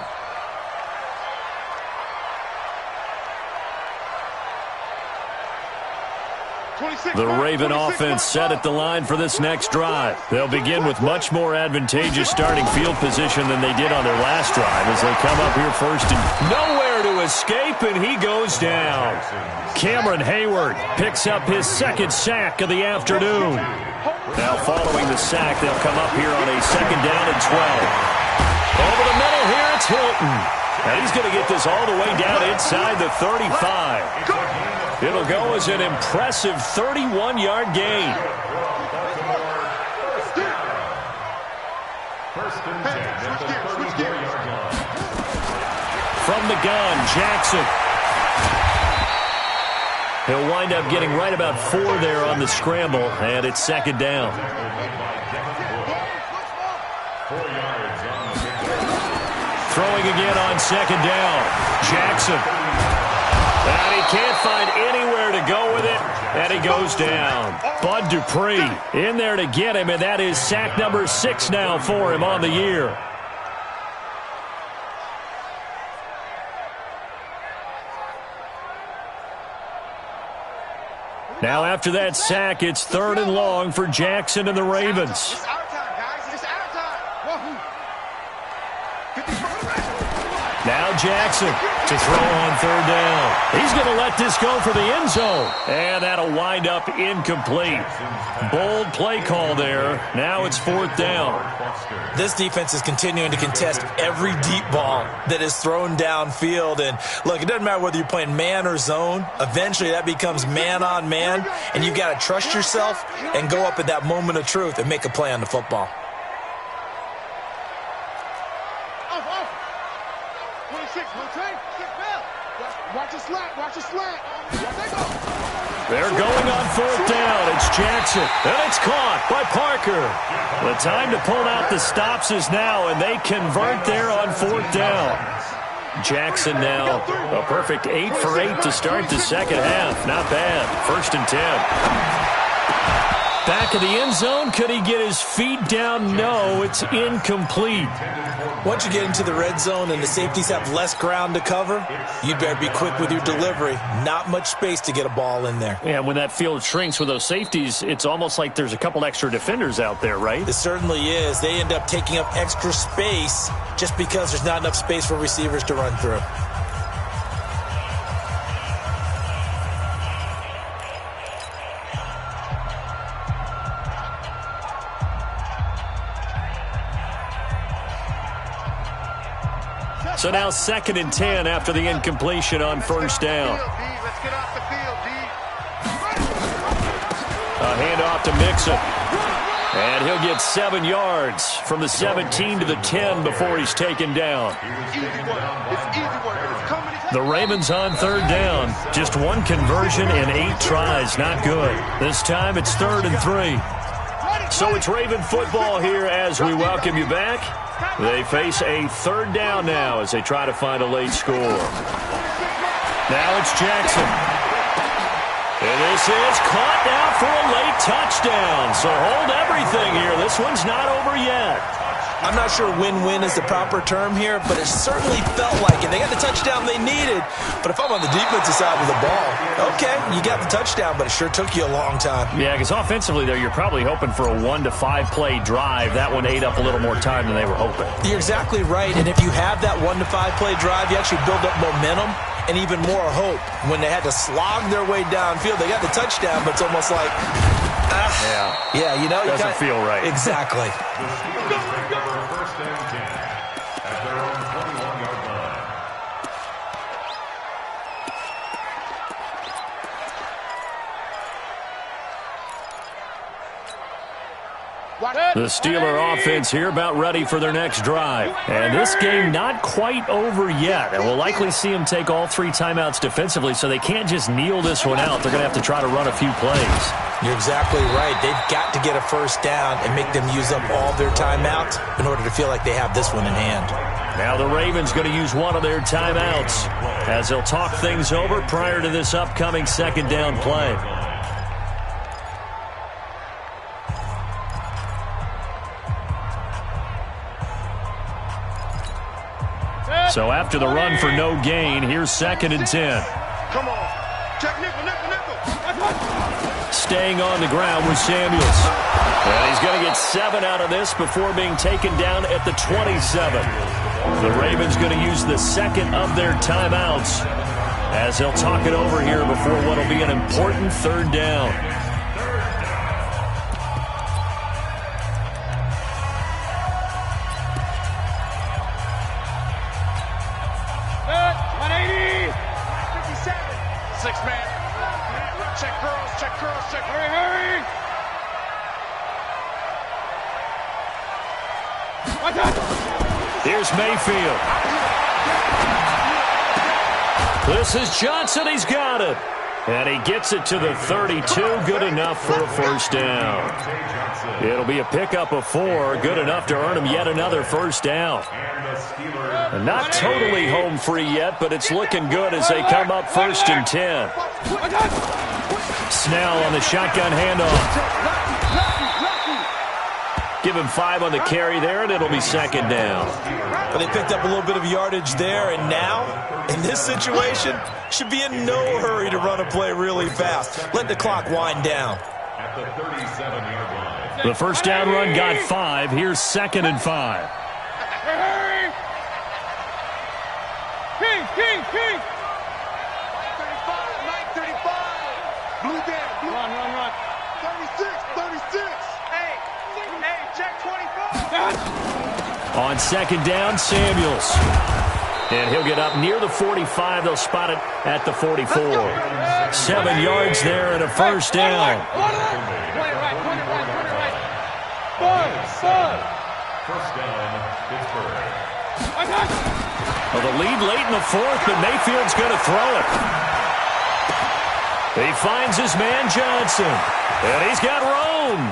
The Raven offense set at the line for this next drive. They'll begin with much more advantageous starting field position than they did on their last drive as they come up here first and nowhere to escape, and he goes down. Cameron Hayward picks up his second sack of the afternoon. Now following the sack, they'll come up here on a second down and 12. Over the middle here, it's Hilton. And he's going to get this all the way down inside the 35. It'll go as an impressive 31-yard gain. First and 10 at the 34-yard line. From the gun, Jackson. He'll wind up getting right about 4 there on the scramble, and it's second down. 4 yards on the pickup. Throwing again on second down. Jackson. And he can't find anywhere to go with it. And he goes down. Bud Dupree in there to get him, and that is sack number 6 now for him on the year. Now after that sack, it's 3rd and long for Jackson and the Ravens. It's our time, guys. It's our time. Now Jackson to throw on 3rd down. He's going to let this go for the end zone. And that'll wind up incomplete. Bold play call there. Now it's 4th down. This defense is continuing to contest every deep ball that is thrown downfield. And look, it doesn't matter whether you're playing man or zone. Eventually that becomes man on man. And you've got to trust yourself and go up at that moment of truth and make a play on the football. 26, rotate, kick back. Watch it slant, watch it slant. They're going on 4th down. It's Jackson, and it's caught by Parker. The time to pull out the stops is now, and they convert there on 4th down. Jackson now a perfect 8 for 8 to start the second half. Not bad. 1st and 10. Back of the end zone. Could he get his feet down? No, it's incomplete. Once you get into the red zone and the safeties have less ground to cover, you'd better be quick with your delivery. Not much space to get a ball in there. Yeah, when that field shrinks with those safeties, it's almost like there's a couple extra defenders out there, right? It certainly is. They end up taking up extra space just because there's not enough space for receivers to run through. So now 2nd and 10 after the incompletion on 1st down. Let's get off the field, D. A handoff to Mixon. And he'll get 7 yards from the 17 to the 10 before he's taken down. The Ravens on 3rd down. Just 1 conversion in 8 tries. Not good. This time it's 3rd and 3. So it's Raven football here as we welcome you back. They face a 3rd down now as they try to find a late score. Now it's Jackson. And this is caught now for a late touchdown. So hold everything here. This one's not over yet. I'm not sure win-win is the proper term here, but it certainly felt like it. They got the touchdown they needed, but if I'm on the defensive side of the ball, okay, you got the touchdown, but it sure took you a long time. Yeah, because offensively, though, you're probably hoping for a 1 to 5 play drive. That one ate up a little more time than they were hoping. You're exactly right, and if you have that 1 to 5 play drive, you actually build up momentum and even more hope. When they had to slog their way downfield, they got the touchdown, but it's almost like, yeah, you know, doesn't feel right. Exactly. First and 10 at their own 21-yard line. The Steeler offense here about ready for their next drive. And this game not quite over yet. And we'll likely see them take all 3 timeouts defensively, so they can't just kneel this one out. They're going to have to try to run a few plays. You're exactly right. They've got to get a 1st down and make them use up all their timeouts in order to feel like they have this one in hand. Now the Ravens going to use one of their timeouts as they'll talk things over prior to this upcoming 2nd down play. So after the run for no gain, here's 2nd and 10. Come on. Check nickel. Staying on the ground with Samuels. And he's going to get 7 out of this before being taken down at the 27. The Ravens going to use the 2nd of their timeouts as they'll talk it over here before what will be an important 3rd down. Here's Mayfield. This is Johnson. He's got it. And he gets it to the 32. Good enough for a 1st down. It'll be a pickup of 4. Good enough to earn him yet another 1st down. And not totally home free yet, but it's looking good as they come up 1st and 10. Snell on the shotgun handoff. Give him 5 on the carry there, and it'll be second down. Well, they picked up a little bit of yardage there, and now, in this situation, should be in no hurry to run a play really fast. Let the clock wind down. At the 37-yard line. The first down run got 5. Here's 2nd and 5. King! 35. Blue down. Run. 36. Hey, check 24. On second down, Samuels. And he'll get up near the 45. They'll spot it at the 44. 7 yards there and a first down. Point it right. First down, Pittsburgh. Well, the lead late in the 4th, but Mayfield's going to throw it. He finds his man Johnson. And he's got Rome.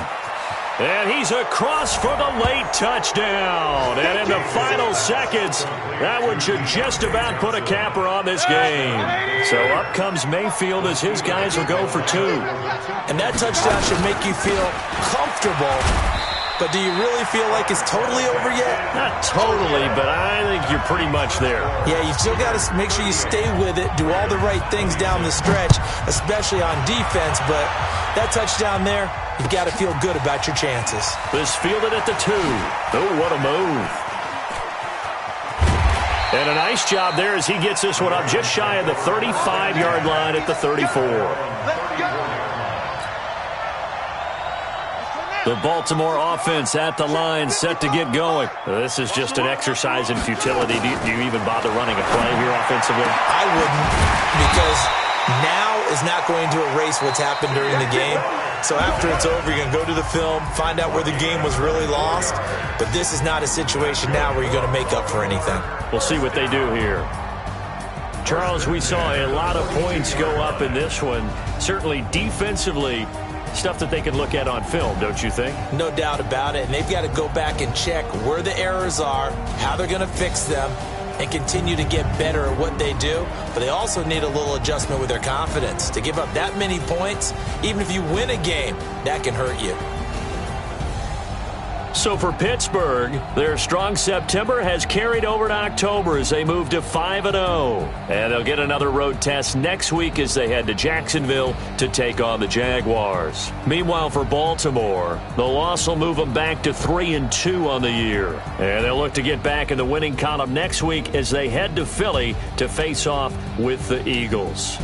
And he's across for the late touchdown. And in the final seconds, that one should just about put a capper on this game. So up comes Mayfield as his guys will go for 2. And that touchdown should make you feel comfortable. But do you really feel like it's totally over yet? Not totally, but I think you're pretty much there. Yeah, you've still got to make sure you stay with it, do all the right things down the stretch, especially on defense. But that touchdown there, you've got to feel good about your chances. This fielded at the 2. Oh, what a move. And a nice job there as he gets this one up just shy of the 35-yard line at the 34. Let's go. The Baltimore offense at the line, set to get going. This is just an exercise in futility. Do you even bother running a play here offensively? I wouldn't, because now is not going to erase what's happened during the game. So after it's over, you're going to go to the film, find out where the game was really lost. But this is not a situation now where you're going to make up for anything. We'll see what they do here. Charles, we saw a lot of points go up in this one. Certainly defensively, stuff that they can look at on film, don't you think? No doubt about it. And they've got to go back and check where the errors are, how they're going to fix them, and continue to get better at what they do. But they also need a little adjustment with their confidence. To give up that many points, even if you win a game, that can hurt you. So for Pittsburgh, their strong September has carried over to October as they move to 5-0. And they'll get another road test next week as they head to Jacksonville to take on the Jaguars. Meanwhile, for Baltimore, the loss will move them back to 3-2 on the year. And they'll look to get back in the winning column next week as they head to Philly to face off with the Eagles.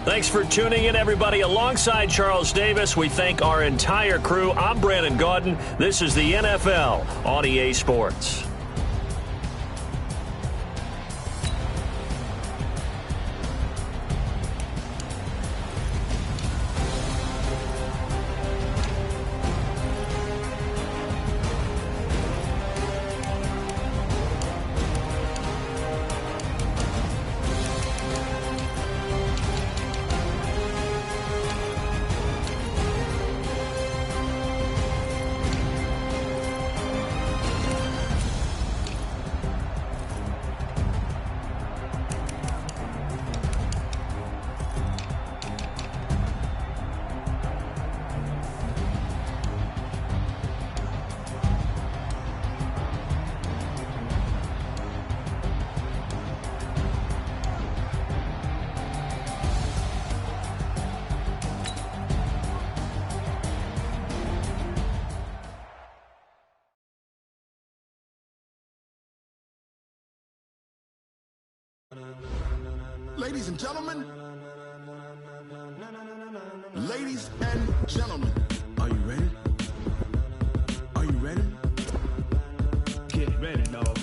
Thanks for tuning in, everybody. Alongside Charles Davis, we thank our entire crew. I'm Brandon Gaudin. This is the NFL on EA Sports. Ladies and gentlemen, are you ready? Are you ready? Get ready, dog.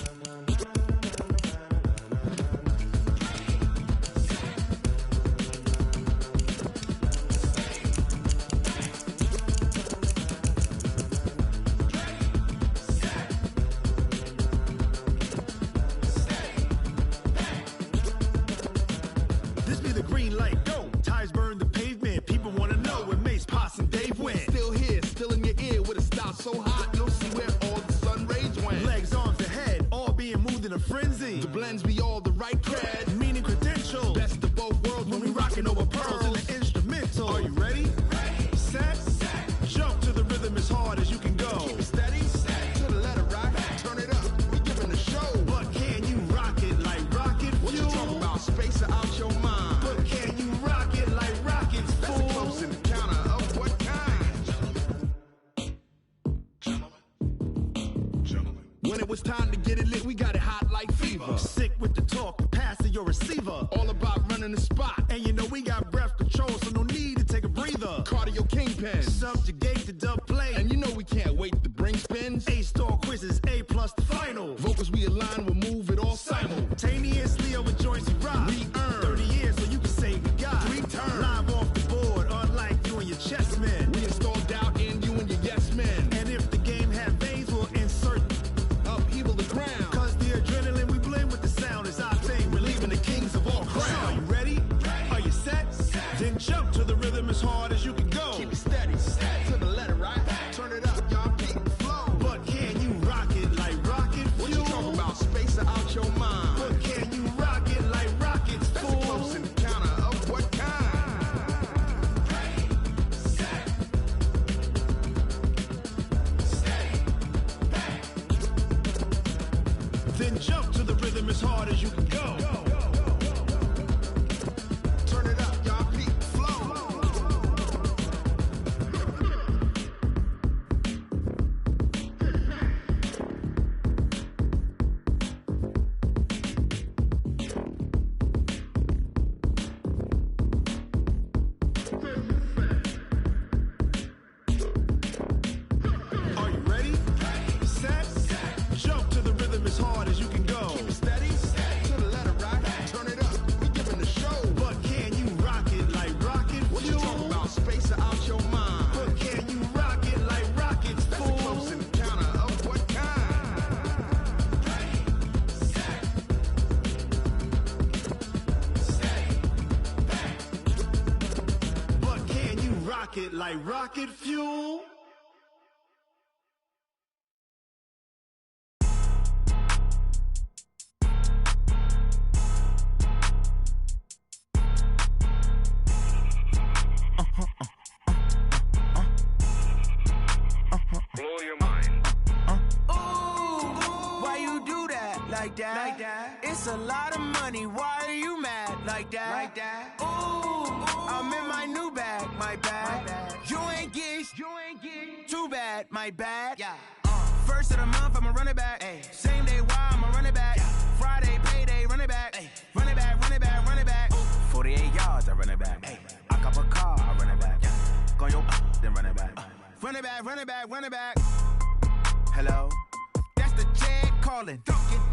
This be the green light, go. Tires burn the pavement. People want to know where Mace, Potts, and Dave went. Still here, still in your ear with a style so hot, you'll see where all the sun rays went. Legs, arms, and head, all being moved in a frenzy. The blends be all the right cred, meaning credentials. Best of both worlds when we rockin' over pearls in the instrument. time to get it lit, we got it hot like fever. Sick with the talk, passing your receiver. All about running the spot. And you know we got breath control, so no need to take a breather. Cardio kingpin. Subjugate the dub play. And you know we can't wait to bring spins. A-star quizzes, A+ the final. Vocals we align, we'll move it all simultaneously over joints we rock. We earn 30 years so you can say we got 3 turns. Live off the board, unlike you and your chess men. We install doubt in you and your yes men. And if the game had veins, we'll insert upheaval the ground. Cause the adrenaline we blend with the sound is our thing. We're leaving the kings of all crowns. So are you ready? Are you set? Then jump to the rhythm as hard as you can go. Keep it steady, to the letter, right? Turn it up, y'all, keep the flow. But can you rock it like rocket fuel? What you talking about? Space out your mind. But can you rock it like rockets, That's fool? a close encounter of what kind? Then jump to the rhythm as hard as you can go. Turn it up, y'all, keep the flow. Are you ready? Set? Jump to the rhythm as hard as you can go. Keep it steady, to the letter, right? Turn it up, we giving the show. But can you rock it like rocket What you fuel? talking about? Space out your mind. But can you rock it like rockets, That's a close fool? encounter of what kind? But can you rock it like rocket fuel? Blow your mind. Why you do that like that? It's a lot of money. Why are you mad like that? Ooh, I'm in my new bag, my bad. You ain't get too bad, my bad. First of the month, I'ma run it back. Same day, why I'ma run it back. Friday, payday, run it back. Run it back, run it back, run it back. 48 yards, I run it back. I cop a car, I run it back. Go yo, then run it back. Run it back, run it back, run it back. Hello? That's the jag calling.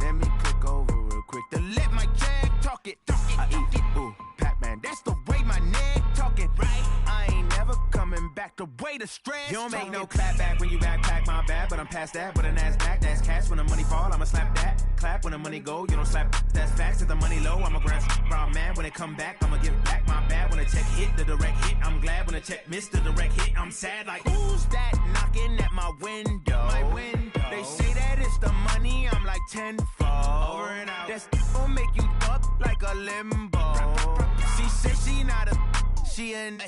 Let me click over real quick to let my jag talk it. I eat it, ooh, Pac-Man. That's the way my neck talking. Right? I ain't never coming back the way the stress. You don't make no clap back when you backpack, my bad. But I'm past that. With a NASDAQ, that's cash. When the money fall, I'ma slap that. Clap when the money go, you don't slap. That's facts. If the money low, I'ma grab brown man. When it come back, I'ma give back my bad. When the check hit, the direct hit, I'm glad. When the check missed the direct hit, I'm sad. Like, who's that knocking at my window? My window. They say that it's the money, I'm like tenfold. Over and out. That's gon' make you up like a limbo. She said she not a, she an.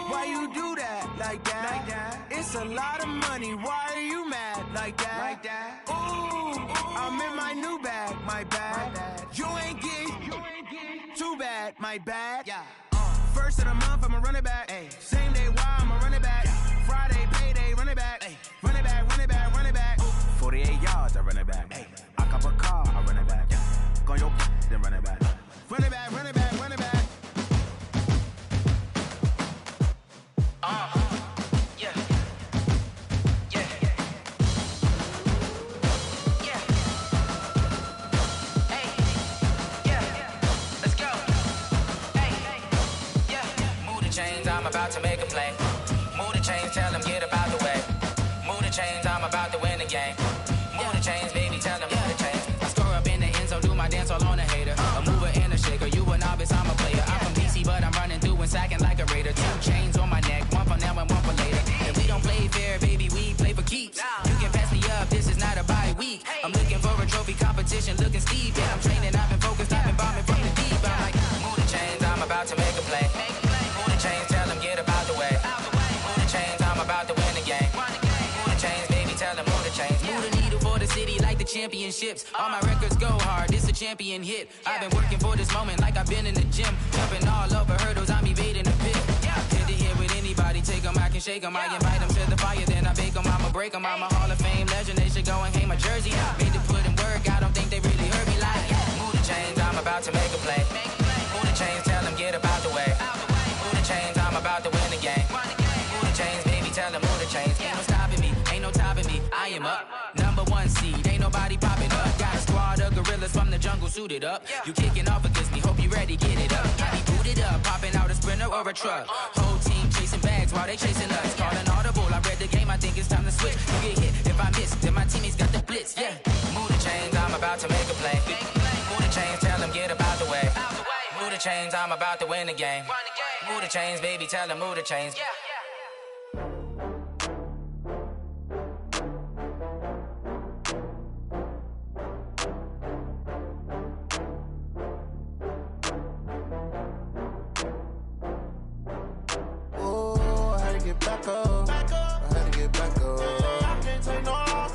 Why you do that like that? It's a lot of money. Why are you mad like that? Ooh, I'm in my new bag, my bad. You ain't get too bad, my bad. First of the month, I'ma run it back. Same day, why I'ma run it back. Friday, payday, run it back. Run it back, run it back, run it back. 48 yards, I run it back. I cop a car, I run it back. Go yo, then run it back. Run it back, run it back, run it back. Yeah. Yeah. Yeah. Hey. Yeah. Let's go. Hey. Yeah. Move the chains, I'm about to make a play. Move the chains, tell them get about the way. Move the chains, I'm about to win the game. Move the chains, baby, tell them move the chains. I score up in the end zone, do my dance all on a hater. A mover and a shaker, you a novice, I'm a player. I'm from DC, but I'm running through and sacking like a raider. 2 chains on my neck, one for now and one for later. If we don't play fair, baby, we play for keeps. You can pass me up, this is not a bye week. I'm looking for a trophy competition, looking steep. Yeah, I'm training, I've been focused, I've been bombing from the deep. I'm like, move the chains, I'm about to make a play. Move the chains, tell them get about the way. Move the chains, I'm about to win the game. Move the chains, baby, tell them move the chains. Move the needle for the city like the championships. All my records go hard, this a champion hit. I've been working for this moment like I've been in the gym. Jumping all over hurdles, I'm evading the pit. Hit to hit with anybody. Anybody take them, I can shake them. I invite them to the fire, then I bake them. I'ma break them. I'm a Hall of Fame legend. They should go and hang my jersey. Made to put in work, I don't think they really heard me like. Move the chains, I'm about to make a play. Move the chains, tell them get up out the way. Move the chains, I'm about to win the game. Move the chains, baby, tell them move the chains. Ain't no stopping me, ain't no topping me. I am up, #1 seed. Ain't nobody popping up. Got a squad of gorillas from the jungle suited up. You kicking off against me, hope you ready, get it up. I be booted up, popping out a sprinter or a truck. Whole team chasing bags while they chasing us. Calling audible, I read the game, I think it's time to switch. You get hit, if I miss, then my teammates got the blitz, yeah. Move the chains, I'm about to make a play. Move the chains, tell them get up out the way. Move the chains, I'm about to win the game. Move the chains, baby, tell them move the chains. Back up. I had to get back up. I can't take no loss.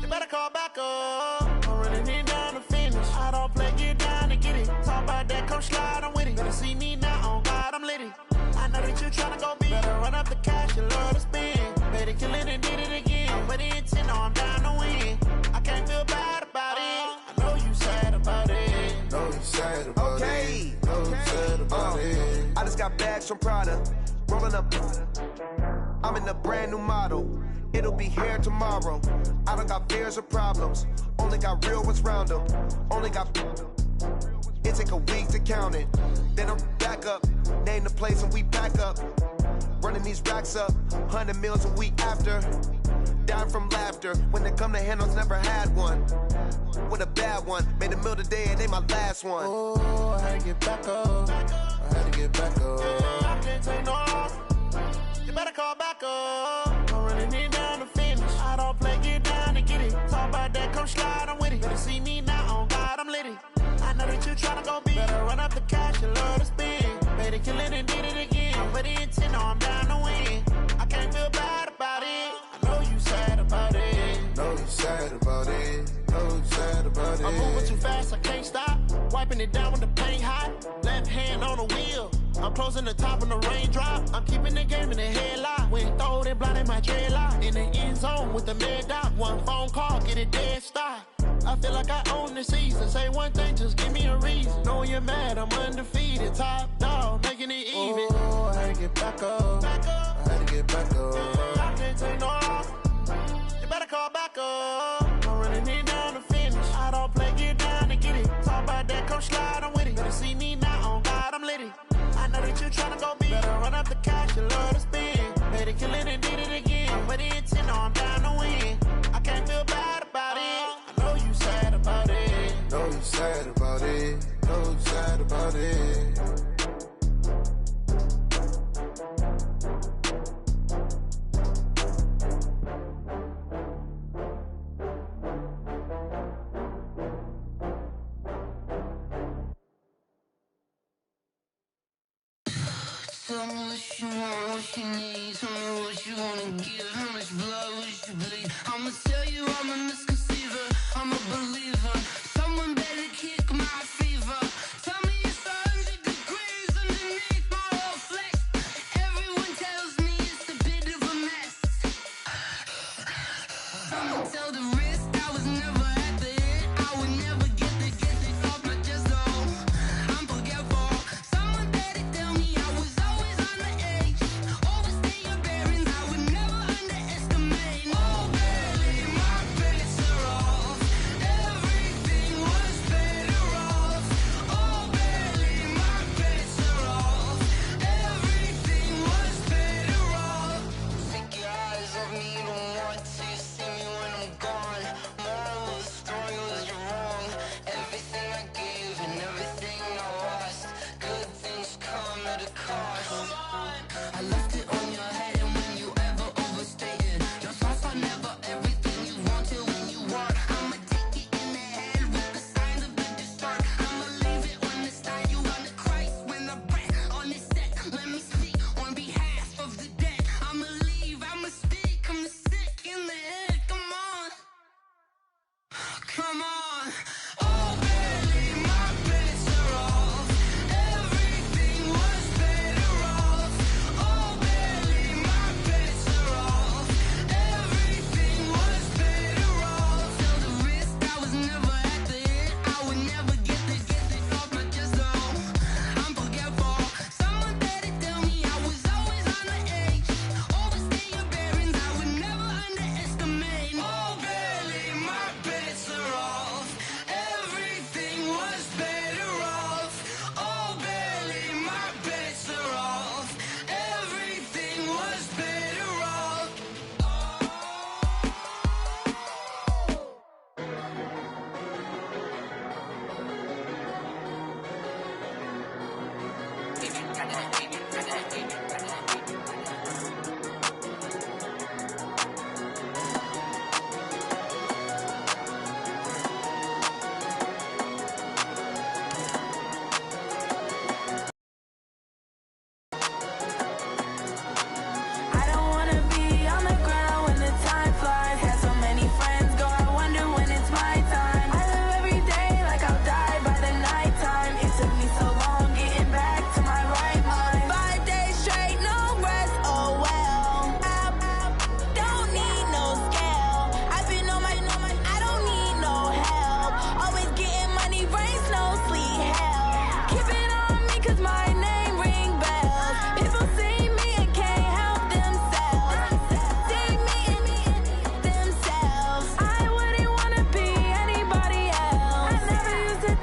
You better call back up. I'm running in down to finish. I don't play, get down to get it. Talk about that, come slide, I'm with it. Better see me now, on God, I'm lit it. I know that you tryna go big. Better run up the cash, you love to spend. Better kill it and did it again. I'm with the intent, no, I'm down to win. I can't feel bad about it. I know you sad about it. Know you sad about it. Know you sad about it. I just got bags from Prada. Rolling up, I'm in a brand new model. It'll be here tomorrow. I don't got fears or problems. Only got real ones round them. Only got. It take a week to count it. Then I'm back up. Name the place and we back up. Running these racks up. 100 meals a week after. Dying from laughter. When they come to handles, never had one. With a bad one. Made a meal today and they my last one. Oh, I had to get back up. I had to get back up. I can't take no loss. You better call back up. I'm running in down to finish. I don't play, get down to get it. Talk about that, come slide, I'm with it. Better see me now, on God, I'm lit it. I know that you tryna go big. Better run up the cash, you love to spend. Better kill it and did it again. I'm with the intent, no, I'm down to win. I can't feel bad about it. I know you sad about it. Know you sad about it. Know you sad about it. I'm moving too fast, I can't stop. Wiping it down with the paint hot. Left hand on the wheel. I'm closing the top when the raindrop. I'm keeping the game in the headlock. When throwed it, blinded my dreadlock. In the end zone with the mad dot. One phone call, get it dead stop. I feel like I own the season. Say one thing, just give me a reason. Knowing you're mad, I'm undefeated. Top dog, making it even. Oh, I had to get back up. I had to get back up. I can't take no loss. You better call back up. I'm running in down to finish. I don't play, get down to get it. Talk about that, come slide, I'm with it. Better see me now, on God, I'm lit it. I know that you tryna go big. Better run up the cash, you love to spend. Better kill it and did it again. I'm with the intent, no, I'm down to win. I can't feel bad about it. I know you sad about it. Know you sad about it. Know you sad about it. Tell me what you want, what you need. Tell me what you wanna give. How much blood would you bleed? I'ma tell you I'm a misconceiver. I'm a believer. Someone better kick my fever. Tell me it's 100 degrees underneath my whole flesh. Everyone tells me it's a bit of a mess. Someone tell the risk I was never at the end. I would never get it off my chest though. I'm forgetful. Someone better tell me I was always on the edge. Overstay your bearings, I would never underestimate. Oh baby, my brakes are off.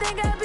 think about